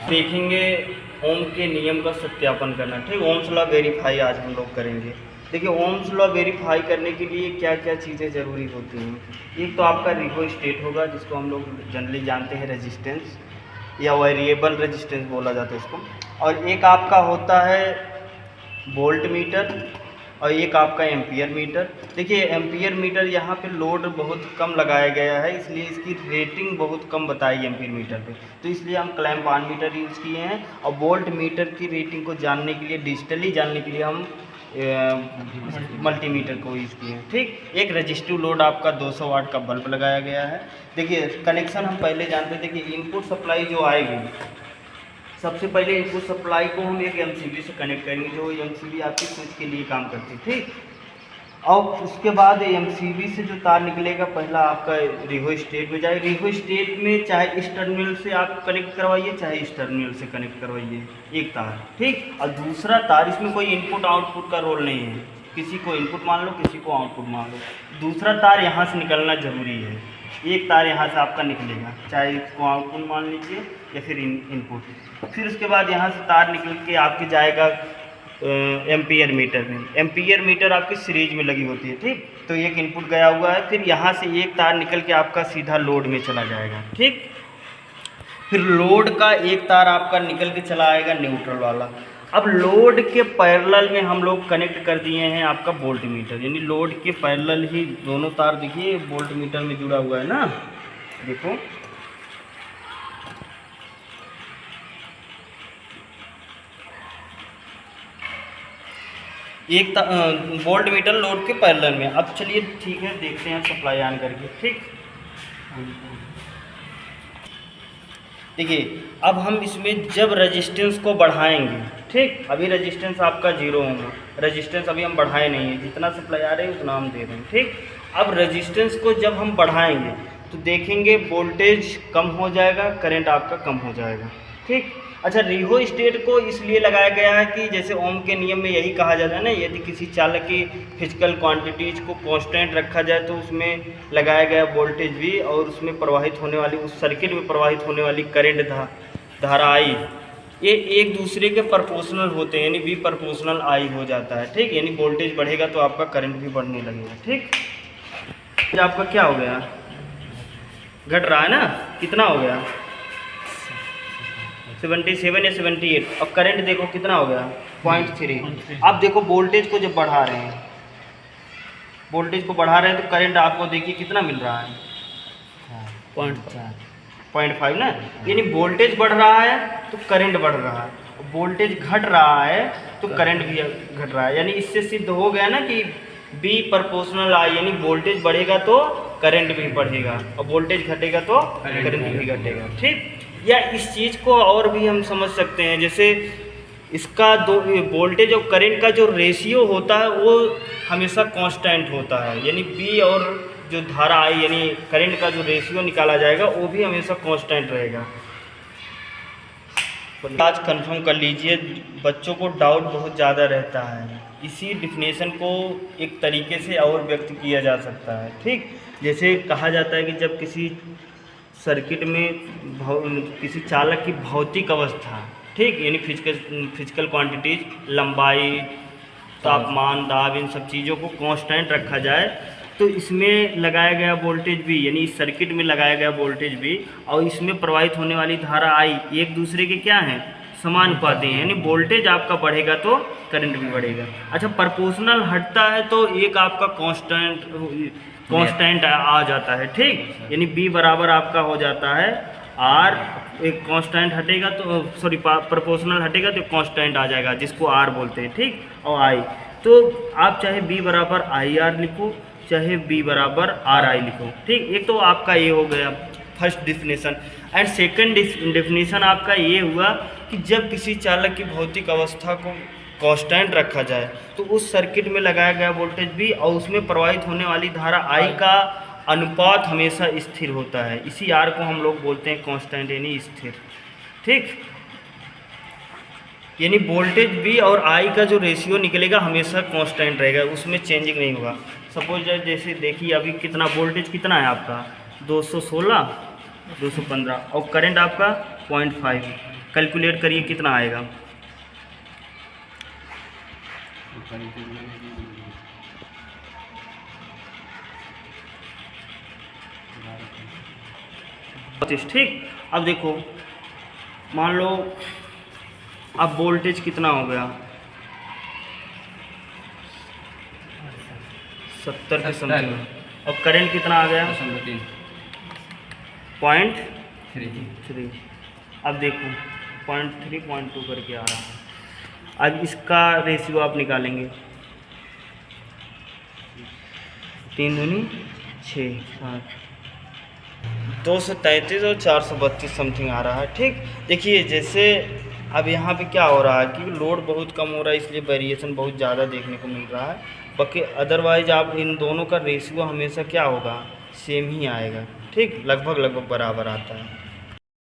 देखेंगे ओम के नियम का सत्यापन करना। ठीक, ओम्स लॉ वेरीफाई आज हम लोग करेंगे। देखिए, ओम्स लॉ वेरीफाई करने के लिए क्या क्या चीज़ें ज़रूरी होती हैं। एक तो आपका रिहोस्टेट होगा, जिसको हम लोग जनरली जानते हैं रेजिस्टेंस या वेरिएबल रेजिस्टेंस बोला जाता है इसको। और एक आपका होता है वोल्ट मीटर और एक आपका एम्पियर मीटर। देखिए, एम्पियर मीटर यहाँ पे लोड बहुत कम लगाया गया है, इसलिए इसकी रेटिंग बहुत कम बताई एम्पियर मीटर पे, तो इसलिए हम क्लैम्प ऑन मीटर यूज़ किए हैं। और वोल्ट मीटर की रेटिंग को जानने के लिए, डिजिटली जानने के लिए हम मल्टीमीटर को यूज़ किए हैं। ठीक, एक रजिस्टिव लोड आपका 200 वाट का बल्ब लगाया गया है। देखिए, कनेक्शन हम पहले जानते थे कि इनपुट सप्लाई जो आएगी, सबसे पहले इनपुट सप्लाई को हम एक एमसीबी से कनेक्ट करेंगे, जो एमसीबी आपकी स्विच के लिए काम करती है। ठीक, और उसके बाद एमसीबी से जो तार निकलेगा, पहला आपका रिहोस्टेट में जाएगा। रिहोस्टेट में चाहे इस टर्मिनल से आप कनेक्ट करवाइए, चाहे इस टर्मिनल से कनेक्ट करवाइए, एक तार। ठीक, और दूसरा तार, इसमें कोई इनपुट आउटपुट का रोल नहीं है, किसी को इनपुट मान लो, किसी को आउटपुट मान लो। दूसरा तार यहाँ से निकलना ज़रूरी है, एक तार यहाँ से आपका निकलेगा, चाहे इसको आउटपुट मान लीजिए या फिर इनपुट। फिर उसके बाद यहाँ से तार निकल के आपके जाएगा एम्पियर मीटर में। एम्पियर मीटर आपकी सीरीज में लगी होती है। ठीक, तो एक इनपुट गया हुआ है, फिर यहाँ से एक तार निकल के आपका सीधा लोड में चला जाएगा। ठीक, फिर लोड का एक तार आपका निकल के चला आएगा न्यूट्रल वाला। अब लोड के पैरेलल में हम लोग कनेक्ट कर दिए हैं आपका वोल्ट मीटर, यानी लोड के पैरेलल ही दोनों तार, देखिए वोल्ट मीटर में जुड़ा हुआ है ना, देखो एक वोल्ट मीटर लोड के पैरेलल में। अब चलिए ठीक है, देखते हैं सप्लाई ऑन करके। ठीक, देखिए, अब हम इसमें जब रेजिस्टेंस को बढ़ाएंगे, ठीक, अभी रेजिस्टेंस आपका 0 होगा, रेजिस्टेंस अभी हम बढ़ाए नहीं है, जितना सप्लाई आ रही है उतना हम दे रहे हैं। ठीक, अब रेजिस्टेंस को जब हम बढ़ाएंगे तो देखेंगे वोल्टेज कम हो जाएगा, करंट आपका कम हो जाएगा। ठीक, अच्छा, रिहोस्टेट को इसलिए लगाया गया है कि जैसे ओम के नियम में यही कहा जाता है ना, यदि किसी चालक की फिजिकल क्वांटिटीज को कांस्टेंट रखा जाए तो उसमें लगाया गया वोल्टेज भी और उसमें प्रवाहित होने वाली, उस सर्किट में प्रवाहित होने वाली करंट धारा आई, ये एक दूसरे के प्रोपोर्शनल होते हैं, यानी बी प्रोपोर्शनल आई हो जाता है। ठीक, यानी वोल्टेज बढ़ेगा तो आपका करंट भी बढ़ने लगेगा। ठीक, आपका क्या हो गया, घट रहा है ना, कितना हो गया 77 या 78, अब करंट देखो कितना हो गया 0.3। अब देखो वोल्टेज को जब बढ़ा रहे हैं, वोल्टेज को बढ़ा रहे हैं तो करंट आपको देखिए कितना मिल रहा है 0.5 ना, यानी वोल्टेज बढ़ रहा है तो करंट बढ़ रहा है, वोल्टेज घट रहा है तो करंट भी घट रहा है। यानी इससे सिद्ध हो गया ना कि बी प्रोपोर्शनल आई, यानी वोल्टेज बढ़ेगा तो करंट भी बढ़ेगा और वोल्टेज घटेगा तो करंट भी घटेगा। ठीक, या इस चीज़ को और भी हम समझ सकते हैं, जैसे इसका दो वोल्टेज और करंट का जो रेशियो होता है वो हमेशा कांस्टेंट होता है, यानी बी और जो धारा आई यानी करंट का जो रेशियो निकाला जाएगा वो भी हमेशा कांस्टेंट रहेगा। आज कंफर्म कर लीजिए, बच्चों को डाउट बहुत ज़्यादा रहता है, इसी डिफिनेशन को एक तरीके से और व्यक्त किया जा सकता है। ठीक, जैसे कहा जाता है कि जब किसी सर्किट में किसी चालक की भौतिक अवस्था, ठीक, यानी फिजिकल क्वांटिटीज, लंबाई, तापमान, दाब, इन सब चीज़ों को कांस्टेंट रखा जाए तो इसमें लगाया गया वोल्टेज भी, यानी इस सर्किट में लगाया गया वोल्टेज भी और इसमें प्रवाहित होने वाली धारा आई एक दूसरे के क्या हैं, समानुपाती हैं, यानी वोल्टेज आपका बढ़ेगा तो करंट भी बढ़ेगा। अच्छा, प्रोपोर्शनल हटता है तो एक आपका कांस्टेंट आ जाता है। ठीक, यानी बी बराबर आपका हो जाता है आर, एक कांस्टेंट हटेगा तो सॉरी प्रोपोर्शनल हटेगा तो कांस्टेंट आ जाएगा जिसको आर बोलते हैं। ठीक, और आई, तो आप चाहे बी बराबर आई आर लिखो, चाहे बी बराबर आर आई लिखो। ठीक, एक तो आपका ये हो गया first definition. And second definition आपका ये हुआ कि जब किसी चालक की भौतिक अवस्था को कांस्टेंट रखा जाए तो उस सर्किट में लगाया गया वोल्टेज भी और उसमें प्रवाहित होने वाली धारा आई का अनुपात हमेशा स्थिर होता है। इसी आर को हम लोग बोलते हैं कांस्टेंट, यानी स्थिर। ठीक, यानी वोल्टेज बी और आई का जो रेशियो निकलेगा हमेशा कांस्टेंट रहेगा, उसमें चेंजिंग नहीं होगा। सपोज जैसे देखिए अभी कितना वोल्टेज कितना है आपका 216 215 और करंट आपका 0.5, कैलकुलेट करिए कितना आएगा। ठीक, अब देखो मान लो अब वोल्टेज कितना हो गया 70 के समथिंग, और करंट कितना आ गया 0.3। अब देखो 0.3 0.2 करके आ रहा है। अब इसका रेशियो आप निकालेंगे, 3 दूनी 6, 233 और 432 समथिंग आ रहा है। ठीक, देखिए जैसे अब यहाँ पे क्या हो रहा है कि लोड बहुत कम हो रहा है, इसलिए वेरिएशन बहुत ज़्यादा देखने को मिल रहा है। बाकी अदरवाइज आप इन दोनों का रेशियो हमेशा क्या होगा, सेम ही आएगा। ठीक, लगभग बराबर आता है।